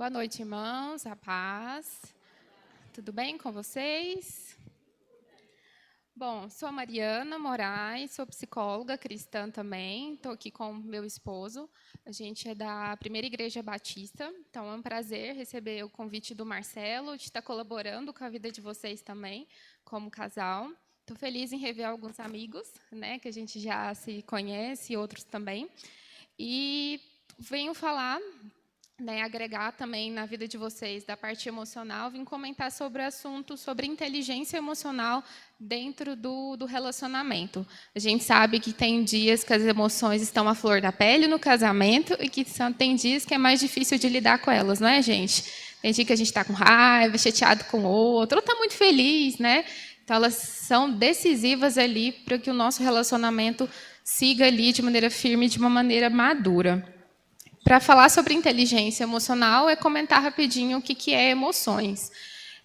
Boa noite, irmãos, a paz. Tudo bem com vocês? Bom, sou a Mariana Moraes, sou psicóloga cristã também. Estou aqui com meu esposo. A gente é da Primeira Igreja Batista, então é um prazer receber o convite do Marcelo, de estar colaborando com a vida de vocês também, como casal. Estou feliz em rever alguns amigos, né, que a gente já se conhece, e outros também. E venho falar, agregar também na vida de vocês da parte emocional, vim comentar sobre o assunto, sobre inteligência emocional dentro do relacionamento. A gente sabe que tem dias que as emoções estão à flor da pele no casamento e que tem dias que é mais difícil de lidar com elas, não é, gente? Tem dia que a gente está com raiva, chateado com o outro, ou está muito feliz, né? Então, elas são decisivas ali para que o nosso relacionamento siga ali de maneira firme, de uma maneira madura. Para falar sobre inteligência emocional, é comentar rapidinho o que é emoções.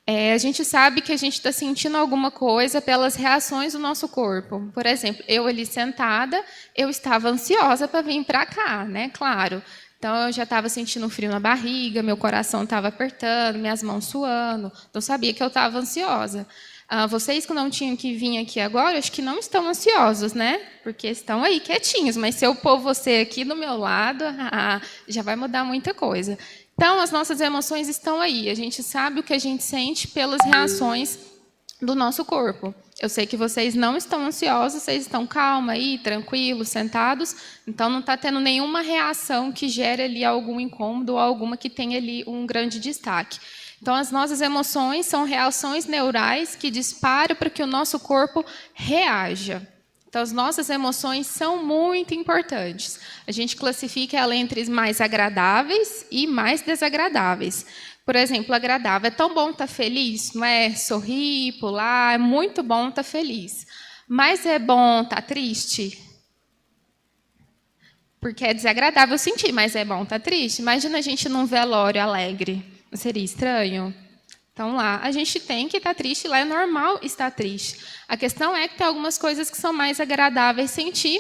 A gente sabe que a gente está sentindo alguma coisa pelas reações do nosso corpo. Por exemplo, eu ali sentada, eu estava ansiosa para vir para cá, né? Claro. Então, eu já estava sentindo um frio na barriga, meu coração estava apertando, minhas mãos suando. Então, eu sabia que eu estava ansiosa. Vocês que não tinham que vir aqui agora, acho que não estão ansiosos, né? Porque estão aí quietinhos, mas se eu pôr você aqui do meu lado, já vai mudar muita coisa. Então, as nossas emoções estão aí. A gente sabe o que a gente sente pelas reações do nosso corpo. Eu sei que vocês não estão ansiosos, vocês estão calmos aí, tranquilos, sentados, então não está tendo nenhuma reação que gere ali algum incômodo ou alguma que tenha ali um grande destaque. Então, as nossas emoções são reações neurais que disparam para que o nosso corpo reaja. Então, as nossas emoções são muito importantes. A gente classifica ela entre mais agradáveis e mais desagradáveis. Por exemplo, agradável. É tão bom estar feliz, não é? Sorrir, pular, é muito bom estar feliz. Mas é bom estar triste? Porque é desagradável sentir, mas é bom estar triste. Imagina a gente num velório alegre. Não seria estranho? Então, lá, a gente tem que estar triste, lá é normal estar triste. A questão é que tem algumas coisas que são mais agradáveis sentir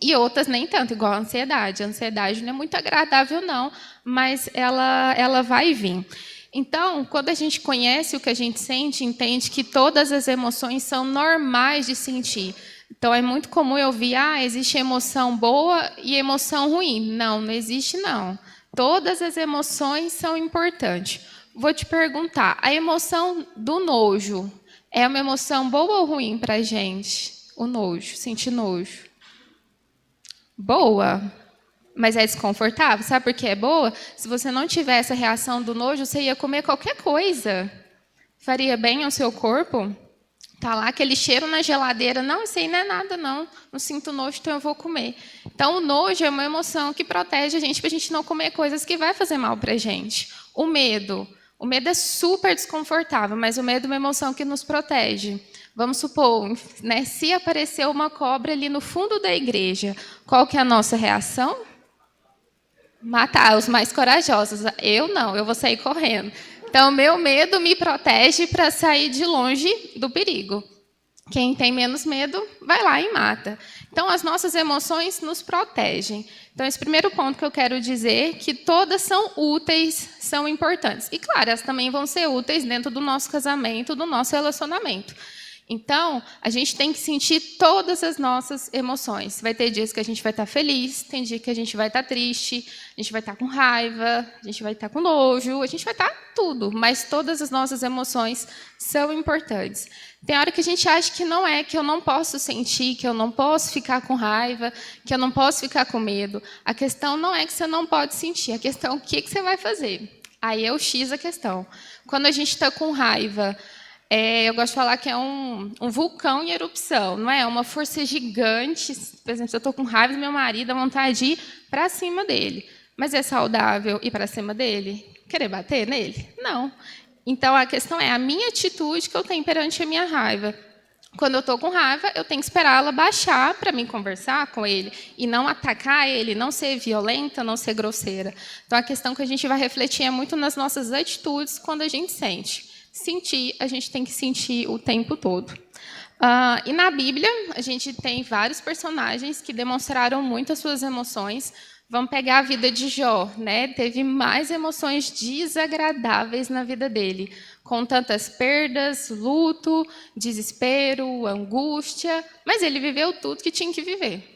e outras nem tanto, igual a ansiedade. A ansiedade não é muito agradável, não, mas ela vai vir. Então, quando a gente conhece o que a gente sente, entende que todas as emoções são normais de sentir. Então, é muito comum eu ouvir, existe emoção boa e emoção ruim. Não, não existe, não. Todas as emoções são importantes. Vou te perguntar, a emoção do nojo é uma emoção boa ou ruim para a gente? O nojo, sentir nojo. Boa, mas é desconfortável. Sabe por que é boa? Se você não tiver essa reação do nojo, você ia comer qualquer coisa. Faria bem ao seu corpo? Tá lá aquele cheiro na geladeira, não, isso aí não é nada, não sinto nojo, então eu vou comer. Então, o nojo é uma emoção que protege a gente para a gente não comer coisas que vai fazer mal para a gente. O medo é super desconfortável, mas o medo é uma emoção que nos protege. Vamos supor, né, se aparecer uma cobra ali no fundo da igreja, qual que é a nossa reação? Matar os mais corajosos. Eu não, eu vou sair correndo. Então, meu medo me protege para sair de longe do perigo. Quem tem menos medo, vai lá e mata. Então, as nossas emoções nos protegem. Então, esse primeiro ponto que eu quero dizer, que todas são úteis, são importantes. E, claro, elas também vão ser úteis dentro do nosso casamento, do nosso relacionamento. Então, a gente tem que sentir todas as nossas emoções. Vai ter dias que a gente vai estar feliz, tem dia que a gente vai estar triste, a gente vai estar com raiva, a gente vai estar com nojo, a gente vai estar tudo, mas todas as nossas emoções são importantes. Tem hora que a gente acha que não é, que eu não posso sentir, que eu não posso ficar com raiva, que eu não posso ficar com medo. A questão não é que você não pode sentir, a questão é o que você vai fazer. Aí é o X a questão. Quando a gente está com raiva, eu gosto de falar que é um vulcão em erupção, não é? Uma força gigante. Por exemplo, se eu estou com raiva do meu marido, dá vontade de ir para cima dele. Mas é saudável ir para cima dele? Querer bater nele? Não. Então, a questão é a minha atitude que eu tenho perante a minha raiva. Quando eu estou com raiva, eu tenho que esperá-la baixar para mim conversar com ele e não atacar ele, não ser violenta, não ser grosseira. Então, a questão que a gente vai refletir é muito nas nossas atitudes quando a gente sente. Sentir, a gente tem que sentir o tempo todo. E na Bíblia, a gente tem vários personagens que demonstraram muito as suas emoções. Vamos pegar a vida de Jó, né? Teve mais emoções desagradáveis na vida dele, com tantas perdas, luto, desespero, angústia, mas ele viveu tudo que tinha que viver.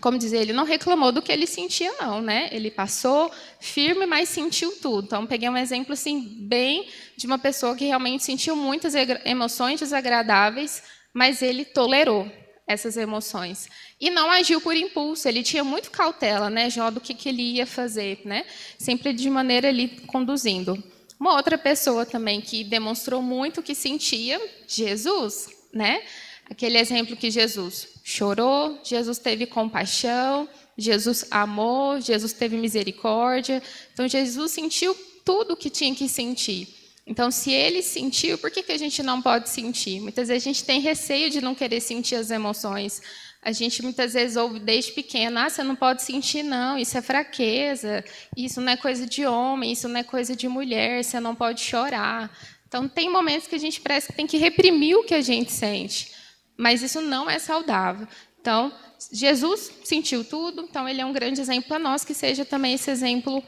Como dizer, ele não reclamou do que ele sentia, não, né? Ele passou firme, mas sentiu tudo. Então, peguei um exemplo assim bem de uma pessoa que realmente sentiu muitas emoções desagradáveis, mas ele tolerou essas emoções e não agiu por impulso. Ele tinha muito cautela, né, Jó, do que ele ia fazer, né? Sempre de maneira ali conduzindo. Uma outra pessoa também que demonstrou muito o que sentia, Jesus, né? Aquele exemplo que Jesus chorou, Jesus teve compaixão, Jesus amou, Jesus teve misericórdia. Então, Jesus sentiu tudo o que tinha que sentir. Então, se ele sentiu, por que a gente não pode sentir? Muitas vezes a gente tem receio de não querer sentir as emoções. A gente muitas vezes ouve desde pequena, você não pode sentir, não, isso é fraqueza, isso não é coisa de homem, isso não é coisa de mulher, você não pode chorar. Então, tem momentos que a gente parece que tem que reprimir o que a gente sente, mas isso não é saudável. Então, Jesus sentiu tudo, então ele é um grande exemplo para nós, que seja também esse exemplo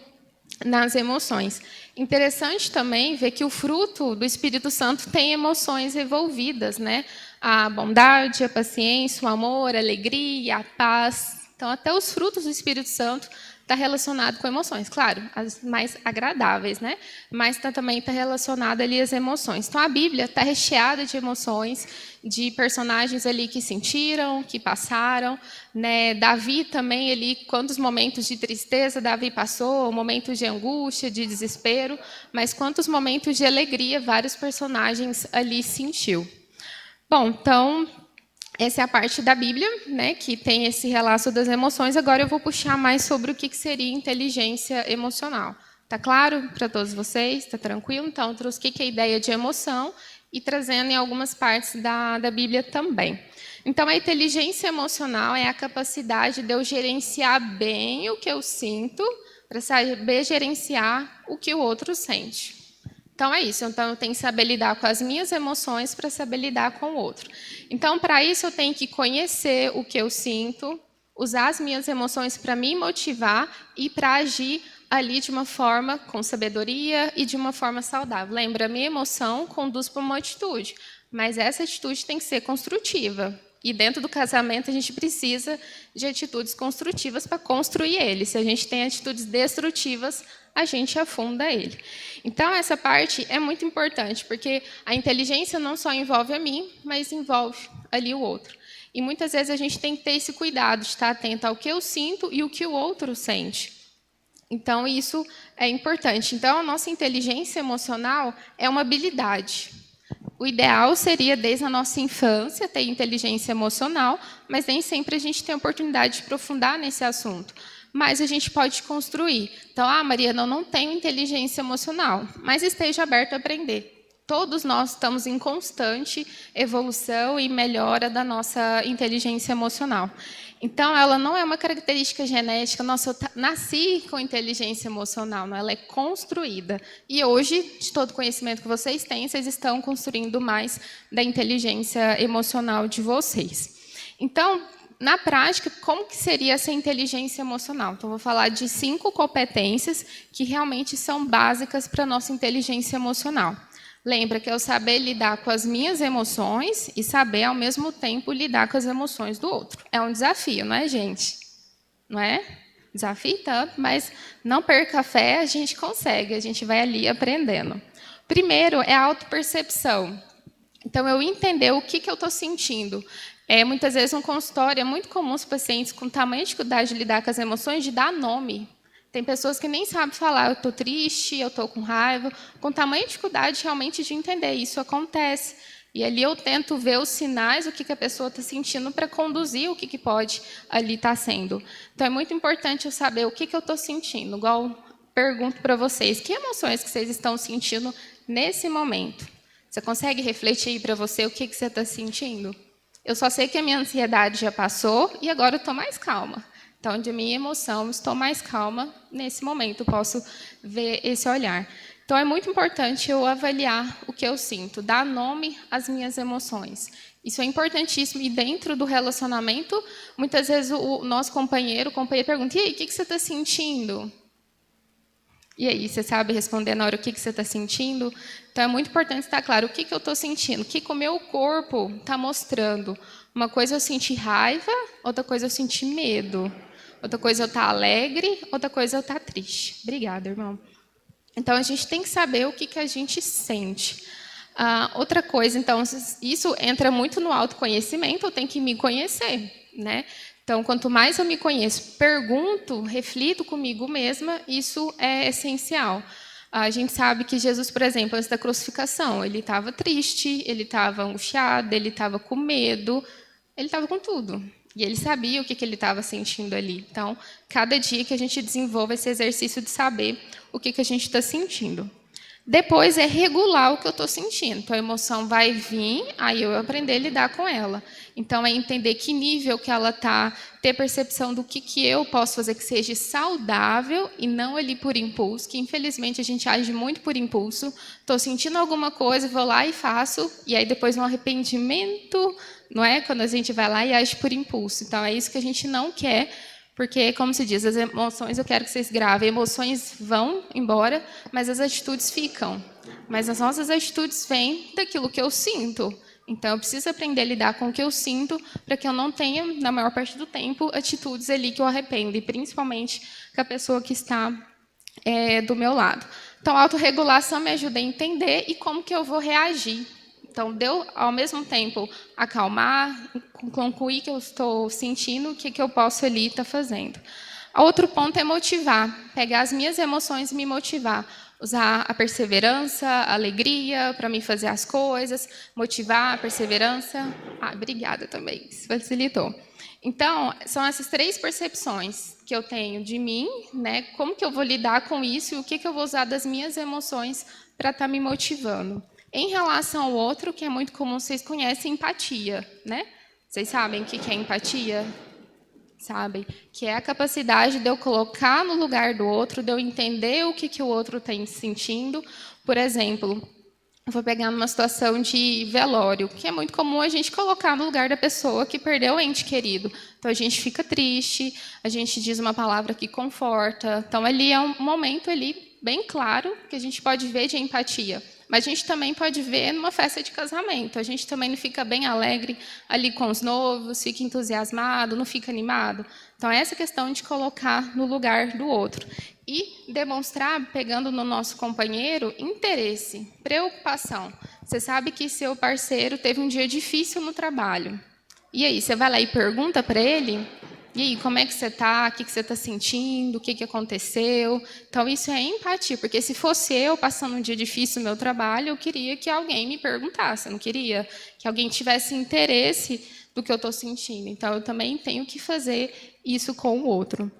nas emoções. Interessante também ver que o fruto do Espírito Santo tem emoções envolvidas, né? A bondade, a paciência, o amor, a alegria, a paz. Então, até os frutos do Espírito Santo está relacionado com emoções. Claro, as mais agradáveis, né? Mas também está relacionado ali às emoções. Então, a Bíblia está recheada de emoções, de personagens ali que sentiram, que passaram, né? Davi também, ali, quantos momentos de tristeza Davi passou, momentos de angústia, de desespero, mas quantos momentos de alegria vários personagens ali sentiu. Bom, então, essa é a parte da Bíblia, né, que tem esse relato das emoções. Agora eu vou puxar mais sobre o que seria inteligência emocional. Está claro para todos vocês? Está tranquilo? Então, eu trouxe o que é a ideia de emoção e trazendo em algumas partes da Bíblia também. Então, a inteligência emocional é a capacidade de eu gerenciar bem o que eu sinto para saber gerenciar o que o outro sente. Então, é isso. Então, eu tenho que saber lidar com as minhas emoções para saber lidar com o outro. Então, para isso, eu tenho que conhecer o que eu sinto, usar as minhas emoções para me motivar e para agir ali de uma forma com sabedoria e de uma forma saudável. Lembra, a minha emoção conduz para uma atitude, mas essa atitude tem que ser construtiva. E dentro do casamento, a gente precisa de atitudes construtivas para construir ele. Se a gente tem atitudes destrutivas, a gente afunda ele. Então, essa parte é muito importante, porque a inteligência não só envolve a mim, mas envolve ali o outro. E muitas vezes a gente tem que ter esse cuidado de estar atento ao que eu sinto e o que o outro sente. Então, isso é importante. Então, a nossa inteligência emocional é uma habilidade. O ideal seria, desde a nossa infância, ter inteligência emocional, mas nem sempre a gente tem a oportunidade de aprofundar nesse assunto. Mas a gente pode construir. Então, Mariana, eu não tenho inteligência emocional, mas esteja aberto a aprender. Todos nós estamos em constante evolução e melhora da nossa inteligência emocional. Então, ela não é uma característica genética, nossa, eu nasci com inteligência emocional, não, ela é construída. E hoje, de todo o conhecimento que vocês têm, vocês estão construindo mais da inteligência emocional de vocês. Então, na prática, como que seria essa inteligência emocional? Então, vou falar de 5 competências que realmente são básicas para a nossa inteligência emocional. Lembra que é o saber lidar com as minhas emoções e saber, ao mesmo tempo, lidar com as emoções do outro. É um desafio, não é, gente? Não é? Desafio tanto, mas não perca a fé, a gente consegue, a gente vai ali aprendendo. Primeiro é a autopercepção. Então, eu entender o que eu estou sentindo. Muitas vezes, um consultório, é muito comum os pacientes com tamanha dificuldade de lidar com as emoções, de dar nome. Tem pessoas que nem sabem falar, eu estou triste, eu estou com raiva, com tamanha dificuldade realmente de entender. Isso acontece. E ali eu tento ver os sinais, o que a pessoa está sentindo, para conduzir o que pode ali estar sendo. Então, é muito importante eu saber o que eu estou sentindo. Igual pergunto para vocês, que emoções que vocês estão sentindo nesse momento? Você consegue refletir para você o que você está sentindo? Eu só sei que a minha ansiedade já passou e agora eu estou mais calma. Então, de minha emoção, estou mais calma nesse momento, posso ver esse olhar. Então, é muito importante eu avaliar o que eu sinto, dar nome às minhas emoções Isso é importantíssimo. E dentro do relacionamento, muitas vezes o nosso companheiro, o companheiro pergunta, e aí, o que você está sentindo? E aí, você sabe responder na hora o que você está sentindo? Então, é muito importante estar claro o que eu estou sentindo, o que o meu corpo está mostrando. Uma coisa eu sentir raiva, outra coisa eu sentir medo. Outra coisa eu estar alegre, outra coisa eu estar triste. Obrigada, irmão. Então, a gente tem que saber o que a gente sente. Outra coisa, então, isso entra muito no autoconhecimento, eu tenho que me conhecer, né? Então, quanto mais eu me conheço, pergunto, reflito comigo mesma, isso é essencial. A gente sabe que Jesus, por exemplo, antes da crucificação, ele estava triste, ele estava angustiado, ele estava com medo, ele estava com tudo. E ele sabia o que ele estava sentindo ali. Então, cada dia que a gente desenvolve esse exercício de saber o que a gente está sentindo. Depois é regular o que eu estou sentindo. Então, a emoção vai vir, aí eu aprender a lidar com ela. Então, é entender que nível que ela está, ter percepção do que eu posso fazer que seja saudável e não ali por impulso, que infelizmente a gente age muito por impulso. Estou sentindo alguma coisa, vou lá e faço, e aí depois um arrependimento, não é? Quando a gente vai lá e age por impulso. Então, é isso que a gente não quer, porque, como se diz, as emoções, eu quero que vocês gravem, emoções vão embora, mas as atitudes ficam. Mas as nossas atitudes vêm daquilo que eu sinto. Então, eu preciso aprender a lidar com o que eu sinto, para que eu não tenha, na maior parte do tempo, atitudes ali que eu arrependo, e principalmente com a pessoa que está do meu lado. Então, a autorregulação me ajuda a entender e como que eu vou reagir. Então, deu, ao mesmo tempo, acalmar, concluir que eu estou sentindo, o que eu posso ali estar fazendo. Outro ponto é motivar, pegar as minhas emoções e me motivar. Usar a perseverança, a alegria para me fazer as coisas, motivar a perseverança. Obrigada também, isso facilitou. Então, são essas 3 percepções que eu tenho de mim, né? Como que eu vou lidar com isso e o que eu vou usar das minhas emoções para estar me motivando. Em relação ao outro, que é muito comum, vocês conhecem empatia, né? Vocês sabem o que é empatia? Sabem? Que é a capacidade de eu colocar no lugar do outro, de eu entender o que o outro está sentindo. Por exemplo, eu vou pegar numa situação de velório, que é muito comum a gente colocar no lugar da pessoa que perdeu o ente querido. Então, a gente fica triste, a gente diz uma palavra que conforta. Então, ali é um momento ali bem claro que a gente pode ver de empatia. Mas a gente também pode ver numa festa de casamento. A gente também não fica bem alegre ali com os noivos, fica entusiasmado, não fica animado. Então, é essa questão de colocar no lugar do outro. E demonstrar, pegando no nosso companheiro, interesse, preocupação. Você sabe que seu parceiro teve um dia difícil no trabalho. E aí, você vai lá e pergunta para ele, e aí, como é que você está? O que você está sentindo? O que aconteceu? Então, isso é empatia, porque se fosse eu passando um dia difícil no meu trabalho, eu queria que alguém me perguntasse, eu não queria que alguém tivesse interesse do que eu estou sentindo. Então, eu também tenho que fazer isso com o outro.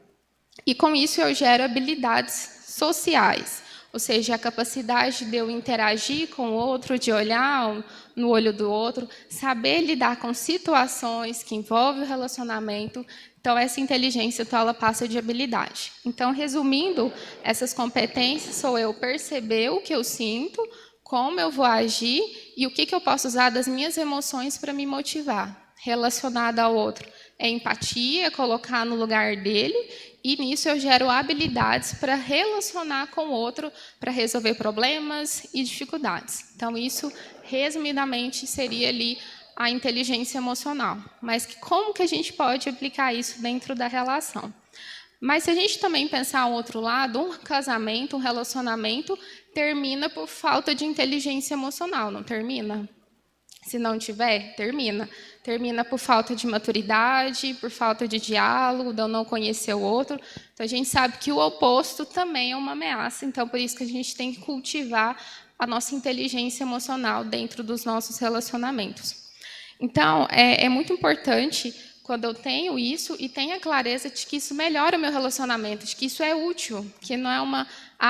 E, com isso, eu gero habilidades sociais, ou seja, a capacidade de eu interagir com o outro, de olhar no olho do outro, saber lidar com situações que envolvem o relacionamento. Então, essa inteligência ela passa de habilidade. Então, resumindo, essas competências sou eu perceber o que eu sinto, como eu vou agir e o que eu posso usar das minhas emoções para me motivar. Relacionada ao outro é empatia, colocar no lugar dele, e nisso eu gero habilidades para relacionar com o outro, para resolver problemas e dificuldades. Então, isso, resumidamente, seria ali a inteligência emocional. Mas como que a gente pode aplicar isso dentro da relação? Mas se a gente também pensar um outro lado, um casamento, um relacionamento, termina por falta de inteligência emocional, não termina? Se não tiver, termina. Termina por falta de maturidade, por falta de diálogo, de eu não conhecer o outro. Então, a gente sabe que o oposto também é uma ameaça. Então, por isso que a gente tem que cultivar a nossa inteligência emocional dentro dos nossos relacionamentos. Então, é muito importante quando eu tenho isso e tenho a clareza de que isso melhora o meu relacionamento, de que isso é útil, que não é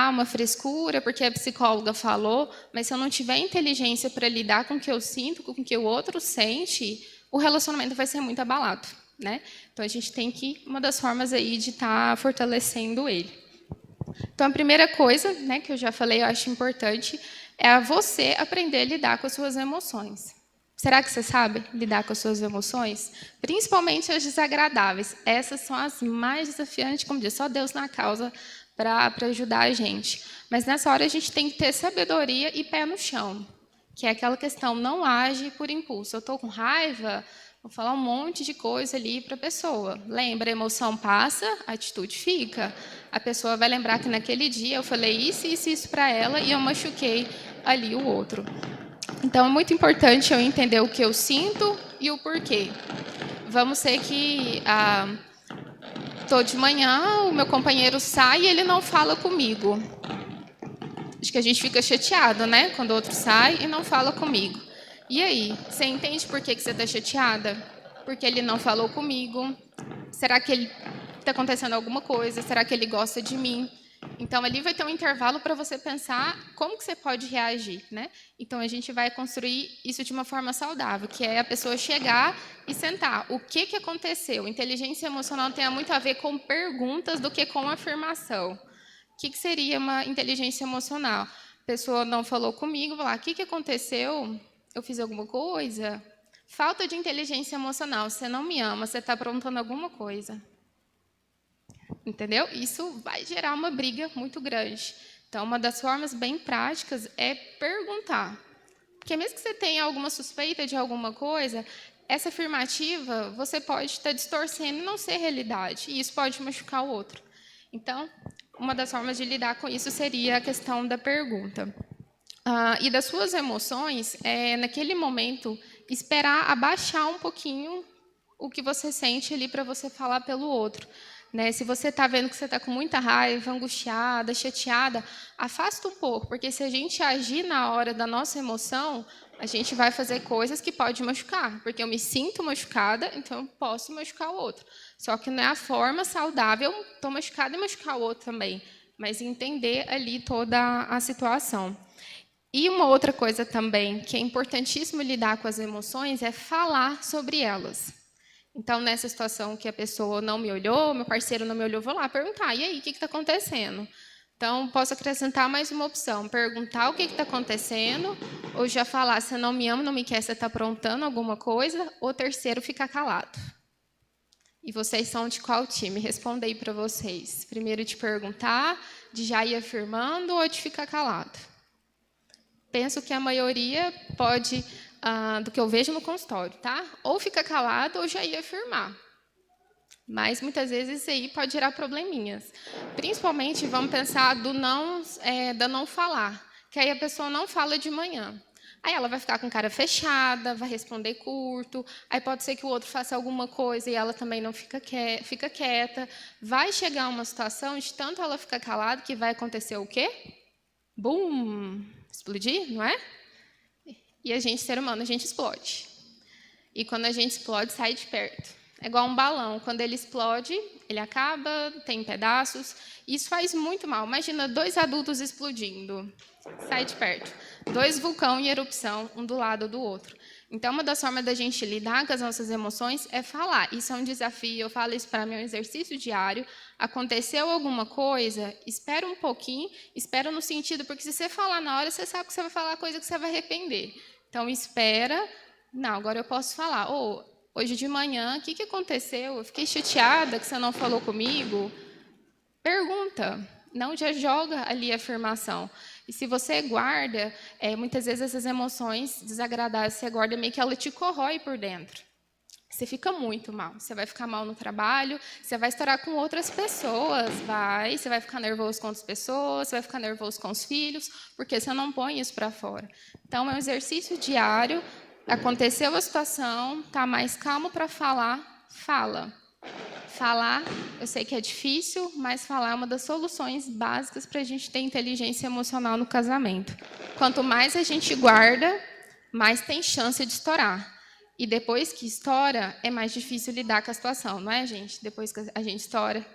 uma frescura, porque a psicóloga falou, mas se eu não tiver inteligência para lidar com o que eu sinto, com o que o outro sente, o relacionamento vai ser muito abalado, né? Então, a gente tem que, uma das formas aí de estar fortalecendo ele. Então, a primeira coisa, né, que eu já falei, eu acho importante, é você aprender a lidar com as suas emoções. Será que você sabe lidar com as suas emoções? Principalmente as desagradáveis. Essas são as mais desafiantes, como diz, só Deus na causa para ajudar a gente. Mas nessa hora a gente tem que ter sabedoria e pé no chão, que é aquela questão, não age por impulso. Eu estou com raiva, vou falar um monte de coisa ali para a pessoa. Lembra, a emoção passa, a atitude fica. A pessoa vai lembrar que naquele dia eu falei isso para ela e eu machuquei ali o outro. Então, é muito importante eu entender o que eu sinto e o porquê. Vamos ser que estou de manhã, o meu companheiro sai e ele não fala comigo. Acho que a gente fica chateado, né? Quando o outro sai e não fala comigo. E aí, você entende por que você está chateada? Porque ele não falou comigo? Será que ele está acontecendo alguma coisa? Será que ele gosta de mim? Então, ali vai ter um intervalo para você pensar como que você pode reagir, né? Então, a gente vai construir isso de uma forma saudável, que é a pessoa chegar e sentar. O que aconteceu? Inteligência emocional tem muito a ver com perguntas do que com afirmação. O que seria uma inteligência emocional? A pessoa não falou comigo, vou lá, o que aconteceu? Eu fiz alguma coisa? Falta de inteligência emocional. Você não me ama, você está aprontando alguma coisa. Entendeu? Isso vai gerar uma briga muito grande. Então, uma das formas bem práticas é perguntar. Porque mesmo que você tenha alguma suspeita de alguma coisa, essa afirmativa você pode estar distorcendo e não ser realidade. E isso pode machucar o outro. Então, uma das formas de lidar com isso seria a questão da pergunta. E das suas emoções, naquele momento, esperar abaixar um pouquinho o que você sente ali para você falar pelo outro. Né? Se você está vendo que você está com muita raiva, angustiada, chateada, afasta um pouco, porque se a gente agir na hora da nossa emoção, a gente vai fazer coisas que podem machucar, porque eu me sinto machucada, então eu posso machucar o outro. Só que não é a forma saudável, estou machucada e machucar o outro também, mas entender ali toda a situação. E uma outra coisa também, que é importantíssimo lidar com as emoções, é falar sobre elas. Então, nessa situação que a pessoa não me olhou, meu parceiro não me olhou, vou lá perguntar, e aí, o que está acontecendo? Então, posso acrescentar mais uma opção, perguntar o que está acontecendo, ou já falar, você não me ama, não me quer, você está aprontando alguma coisa, ou terceiro, ficar calado. E vocês são de qual time? Respondei para vocês. Primeiro de perguntar, de já ir afirmando, ou de ficar calado? Penso que a maioria pode, do que eu vejo no consultório, tá? Ou fica calado ou já ia afirmar. Mas muitas vezes isso aí pode gerar probleminhas. Principalmente, vamos pensar da não falar, que aí a pessoa não fala de manhã. Aí ela vai ficar com cara fechada, vai responder curto, aí pode ser que o outro faça alguma coisa e ela também não fica quieta. Vai chegar uma situação de tanto ela ficar calada que vai acontecer o quê? Bum! Explodir, não é? E a gente, ser humano, a gente explode. E quando a gente explode, sai de perto. É igual um balão. Quando ele explode, ele acaba, tem pedaços. E isso faz muito mal. Imagina 2 adultos explodindo. Sai de perto. 2 vulcões em erupção, um do lado do outro. Então, uma das formas da gente lidar com as nossas emoções é falar. Isso é um desafio, eu falo isso para mim, é um exercício diário. Aconteceu alguma coisa, espera um pouquinho, espera no sentido, porque se você falar na hora, você sabe que você vai falar coisa que você vai arrepender. Então, espera. Não, agora eu posso falar. Hoje de manhã, o que aconteceu? Eu fiquei chateada que você não falou comigo. Pergunta. Não já joga ali a afirmação. E se você guarda, muitas vezes essas emoções desagradáveis, você guarda meio que ela te corrói por dentro. Você fica muito mal. Você vai ficar mal no trabalho, você vai estourar com outras pessoas, você vai ficar nervoso com outras pessoas, você vai ficar nervoso com os filhos, porque você não põe isso para fora. Então, é um exercício diário. Aconteceu a situação, está mais calmo para falar, fala. Falar, eu sei que é difícil, mas falar é uma das soluções básicas para a gente ter inteligência emocional no casamento. Quanto mais a gente guarda, mais tem chance de estourar. E depois que estoura, é mais difícil lidar com a situação, não é, gente? Depois que a gente estoura.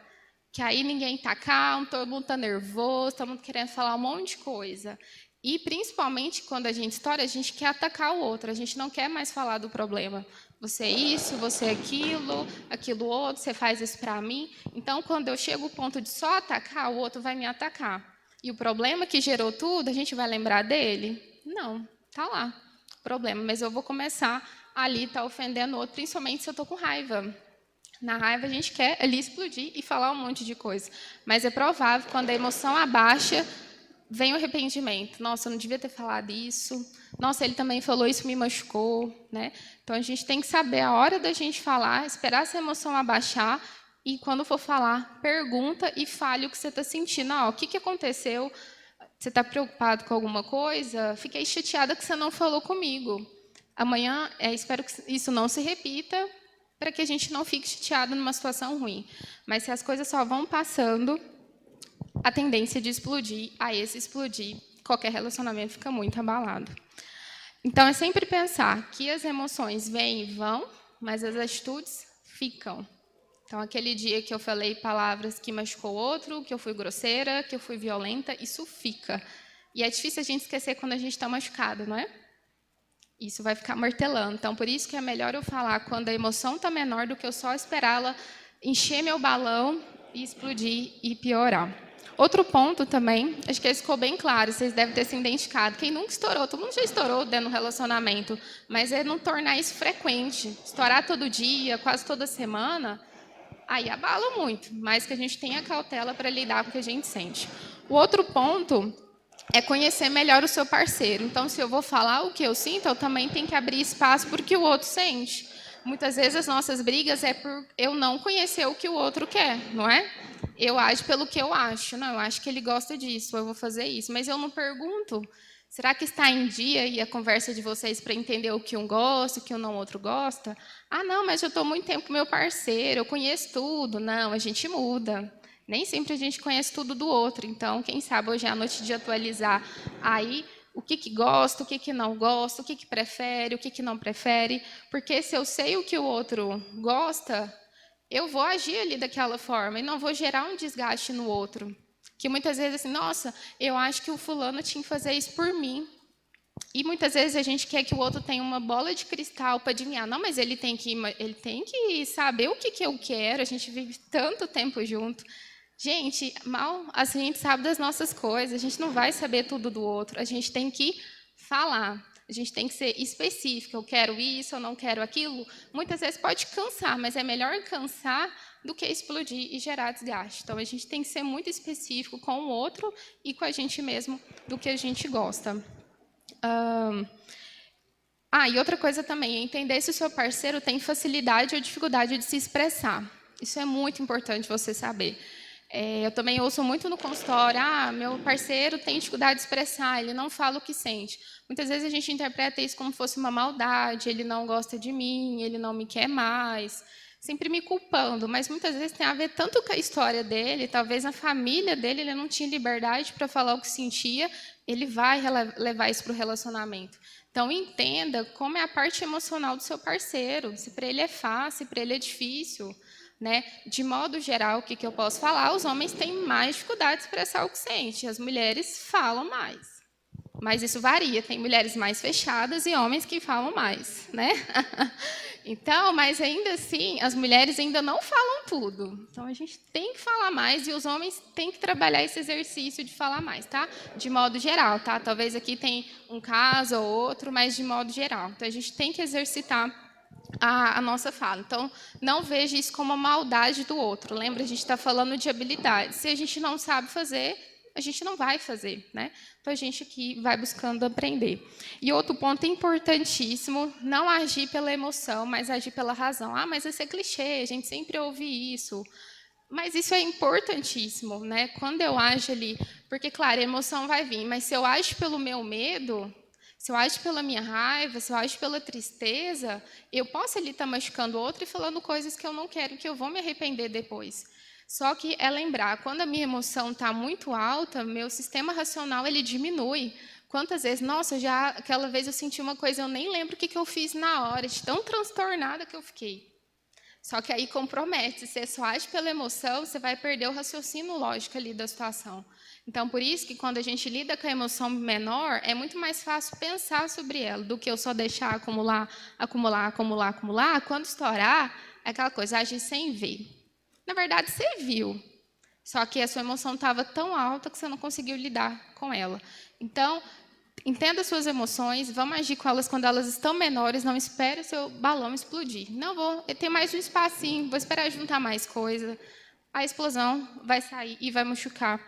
Que aí ninguém está calmo, todo mundo está nervoso, todo mundo querendo falar um monte de coisa. E, principalmente, quando a gente estoura, a gente quer atacar o outro, a gente não quer mais falar do problema. Você é isso, você é aquilo outro, você faz isso para mim. Então, quando eu chego ao ponto de só atacar, o outro vai me atacar. E o problema que gerou tudo, a gente vai lembrar dele? Não, está lá. problema, mas eu vou começar ali estar ofendendo o outro, principalmente se eu estou com raiva. Na raiva, a gente quer ali explodir e falar um monte de coisa. Mas é provável, quando a emoção abaixa, vem o arrependimento. Nossa, eu não devia ter falado isso. Nossa, ele também falou isso, me machucou. Né? Então, a gente tem que saber a hora da gente falar, esperar essa emoção abaixar e, quando for falar, pergunta e fale o que você está sentindo. O que aconteceu? Você está preocupado com alguma coisa? Fiquei chateada que você não falou comigo. Amanhã, espero que isso não se repita, para que a gente não fique chateado numa situação ruim. Mas se as coisas só vão passando, a tendência de explodir, qualquer relacionamento fica muito abalado. Então, é sempre pensar que as emoções vêm e vão, mas as atitudes ficam. Então, aquele dia que eu falei palavras que machucou o outro, que eu fui grosseira, que eu fui violenta, isso fica. E é difícil a gente esquecer quando a gente está machucado, não é? Isso vai ficar martelando. Então, por isso que é melhor eu falar quando a emoção está menor do que eu só esperá-la encher meu balão e explodir e piorar. Outro ponto também, acho que esse ficou bem claro, vocês devem ter se identificado. Quem nunca estourou, todo mundo já estourou dentro do relacionamento, mas é não tornar isso frequente. Estourar todo dia, quase toda semana, aí abala muito, mas que a gente tenha cautela para lidar com o que a gente sente. O outro ponto é conhecer melhor o seu parceiro. Então, se eu vou falar o que eu sinto, eu também tenho que abrir espaço para o que o outro sente. Muitas vezes as nossas brigas é por eu não conhecer o que o outro quer, não é? Eu ajo pelo que eu acho. Não, eu acho que ele gosta disso, eu vou fazer isso. Mas eu não pergunto. Será que está em dia e a conversa de vocês para entender o que um gosta, o que o outro gosta? Não, mas eu estou muito tempo com meu parceiro, eu conheço tudo. Não, a gente muda. Nem sempre a gente conhece tudo do outro. Então, quem sabe hoje é a noite de atualizar aí o que gosta, o que não gosta, o que prefere, o que não prefere. Porque se eu sei o que o outro gosta, eu vou agir ali daquela forma e não vou gerar um desgaste no outro. Que muitas vezes, assim, nossa, eu acho que o fulano tinha que fazer isso por mim. E muitas vezes a gente quer que o outro tenha uma bola de cristal para adivinhar. Não, mas ele tem que saber o que eu quero. A gente vive tanto tempo junto. Gente, mal a gente sabe das nossas coisas, a gente não vai saber tudo do outro, a gente tem que falar, a gente tem que ser específico, eu quero isso, eu não quero aquilo. Muitas vezes pode cansar, mas é melhor cansar do que explodir e gerar desgaste. Então, a gente tem que ser muito específico com o outro e com a gente mesmo do que a gente gosta. E outra coisa também, é entender se o seu parceiro tem facilidade ou dificuldade de se expressar. Isso é muito importante você saber. Eu também ouço muito no consultório, meu parceiro tem dificuldade de expressar, ele não fala o que sente. Muitas vezes a gente interpreta isso como se fosse uma maldade, ele não gosta de mim, ele não me quer mais, sempre me culpando, mas muitas vezes tem a ver tanto com a história dele, talvez na família dele ele não tinha liberdade para falar o que sentia, ele vai levar isso para o relacionamento. Então, entenda como é a parte emocional do seu parceiro, se para ele é fácil, se para ele é difícil. Né? De modo geral, o que eu posso falar? Os homens têm mais dificuldade de expressar o que sente, as mulheres falam mais. Mas isso varia, tem mulheres mais fechadas e homens que falam mais. Né? Então, mas ainda assim, as mulheres ainda não falam tudo. Então, a gente tem que falar mais e os homens têm que trabalhar esse exercício de falar mais, tá? De modo geral, tá? Talvez aqui tem um caso ou outro, mas de modo geral. Então, a gente tem que exercitar a nossa fala. Então, não veja isso como uma maldade do outro. Lembra, a gente está falando de habilidades. Se a gente não sabe fazer, a gente não vai fazer. Né? Então, a gente aqui vai buscando aprender. E outro ponto importantíssimo, não agir pela emoção, mas agir pela razão. Mas esse é clichê, a gente sempre ouve isso. Mas isso é importantíssimo. Né? Quando eu ajo ali, porque, claro, a emoção vai vir, mas se eu ajo pelo meu medo, se eu ajo pela minha raiva, se eu ajo pela tristeza, eu posso ali estar machucando o outro e falando coisas que eu não quero, que eu vou me arrepender depois. Só que é lembrar, quando a minha emoção está muito alta, meu sistema racional ele diminui. Quantas vezes, nossa, já aquela vez eu senti uma coisa, eu nem lembro o que eu fiz na hora, de tão transtornada que eu fiquei. Só que aí compromete, se você só age pela emoção, você vai perder o raciocínio lógico ali da situação. Então, por isso que quando a gente lida com a emoção menor, é muito mais fácil pensar sobre ela, do que eu só deixar acumular, acumular, acumular, acumular. Quando estourar, é aquela coisa, agir sem ver. Na verdade, você viu, só que a sua emoção estava tão alta que você não conseguiu lidar com ela. Então, Entenda suas emoções, vamos agir com elas quando elas estão menores, não espere o seu balão explodir. Não vou, eu tenho mais um espacinho, vou esperar juntar mais coisa. A explosão vai sair e vai machucar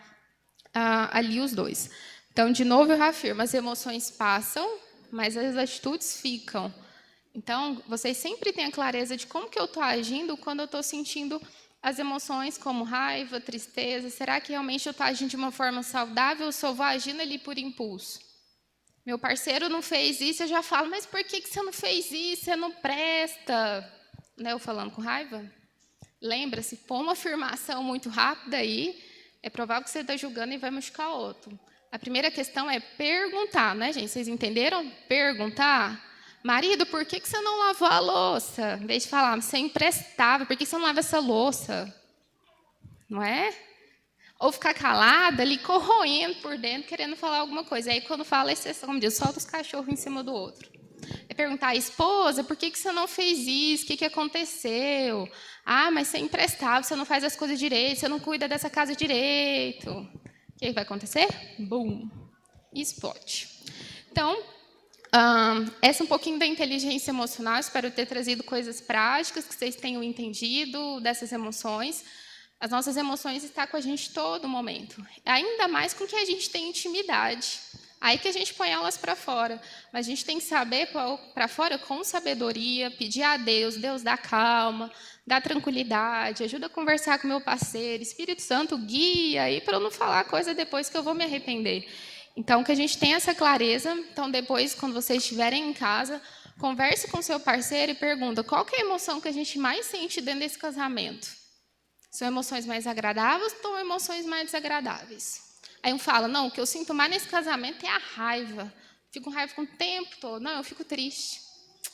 ali os dois. Então, de novo, eu reafirmo, as emoções passam, mas as atitudes ficam. Então, vocês sempre têm a clareza de como que eu estou agindo quando eu estou sentindo as emoções como raiva, tristeza. Será que realmente eu estou agindo de uma forma saudável ou só vou agindo ali por impulso? Meu parceiro não fez isso, eu já falo, mas por que você não fez isso? Você não presta. Né, eu falando com raiva? Lembra-se, pôr uma afirmação muito rápida aí, é provável que você está julgando e vai machucar outro. A primeira questão é perguntar, né, gente? Vocês entenderam? Perguntar. Marido, por que você não lavou a louça? Em vez de falar, você é imprestável, por que você não lava essa louça? Não é? Ou ficar calada ali, corroendo por dentro, querendo falar alguma coisa. Aí, quando fala, exceção, como diz, solta os cachorros em cima do outro. É perguntar à esposa, por que você não fez isso? O que aconteceu? Ah, mas você é imprestável, você não faz as coisas direito, você não cuida dessa casa direito. O que vai acontecer? Bum! Explode. Então, essa é um pouquinho da inteligência emocional. Espero ter trazido coisas práticas, que vocês tenham entendido dessas emoções. As nossas emoções estão com a gente todo momento. Ainda mais com que a gente tem intimidade. Aí que a gente põe elas para fora. Mas a gente tem que saber para fora com sabedoria, pedir a Deus, Deus dá calma, dá tranquilidade, ajuda a conversar com meu parceiro, Espírito Santo guia aí para eu não falar coisa depois que eu vou me arrepender. Então, que a gente tenha essa clareza. Então, depois, quando vocês estiverem em casa, converse com seu parceiro e pergunta qual que é a emoção que a gente mais sente dentro desse casamento. São emoções mais agradáveis ou emoções mais desagradáveis? Aí um fala, não, o que eu sinto mais nesse casamento é a raiva. Fico com raiva o tempo todo. Não, eu fico triste.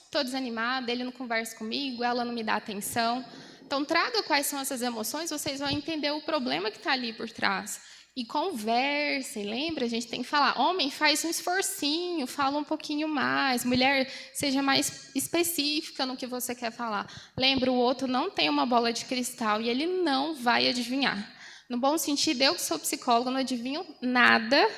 Estou desanimada, ele não conversa comigo, ela não me dá atenção. Então, traga quais são essas emoções, vocês vão entender o problema que está ali por trás. E conversem, lembra? A gente tem que falar, homem, faz um esforcinho, fala um pouquinho mais. Mulher, seja mais específica no que você quer falar. Lembra, o outro não tem uma bola de cristal e ele não vai adivinhar. No bom sentido, eu que sou psicóloga, não adivinho nada.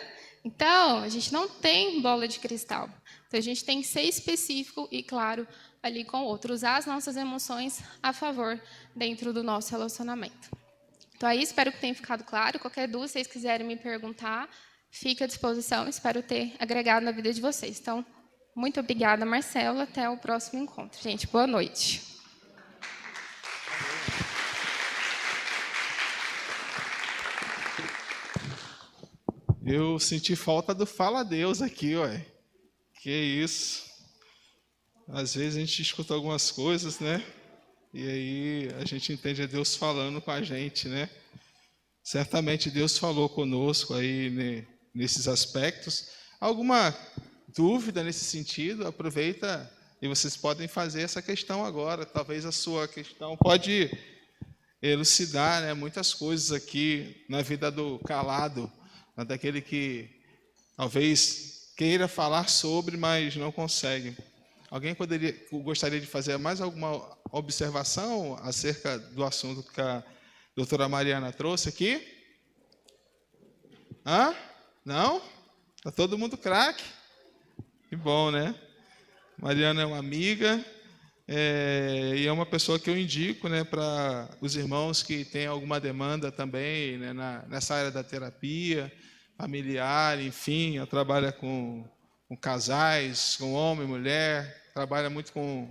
Então, a gente não tem bola de cristal. Então, a gente tem que ser específico e claro ali com o outro. Usar as nossas emoções a favor dentro do nosso relacionamento. Então, aí, espero que tenha ficado claro. Qualquer dúvida, se vocês quiserem me perguntar, fique à disposição. Espero ter agregado na vida de vocês. Então, muito obrigada, Marcela. Até o próximo encontro. Gente, boa noite. Eu senti falta do Fala Deus aqui, ué. Que isso. Às vezes a gente escuta algumas coisas, né? E aí a gente entende a Deus falando com a gente, né? Certamente Deus falou conosco aí, né, nesses aspectos. Alguma dúvida nesse sentido? Aproveita e vocês podem fazer essa questão agora. Talvez a sua questão pode elucidar, né, muitas coisas aqui na vida do calado, daquele que talvez queira falar sobre, mas não consegue. Alguém gostaria de fazer mais alguma observação acerca do assunto que a doutora Mariana trouxe aqui? Hã? Não? Está todo mundo craque? Que bom, né? Mariana é uma amiga e é uma pessoa que eu indico, né, para os irmãos que têm alguma demanda também, né, nessa área da terapia familiar, enfim, ela trabalha com casais, com homem e mulher, trabalha muito com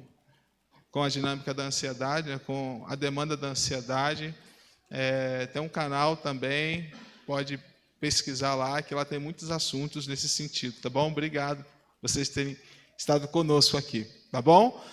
a dinâmica da ansiedade, né, com a demanda da ansiedade. Tem um canal também, pode pesquisar lá, que lá tem muitos assuntos nesse sentido, tá bom? Obrigado por vocês terem estado conosco aqui, tá bom?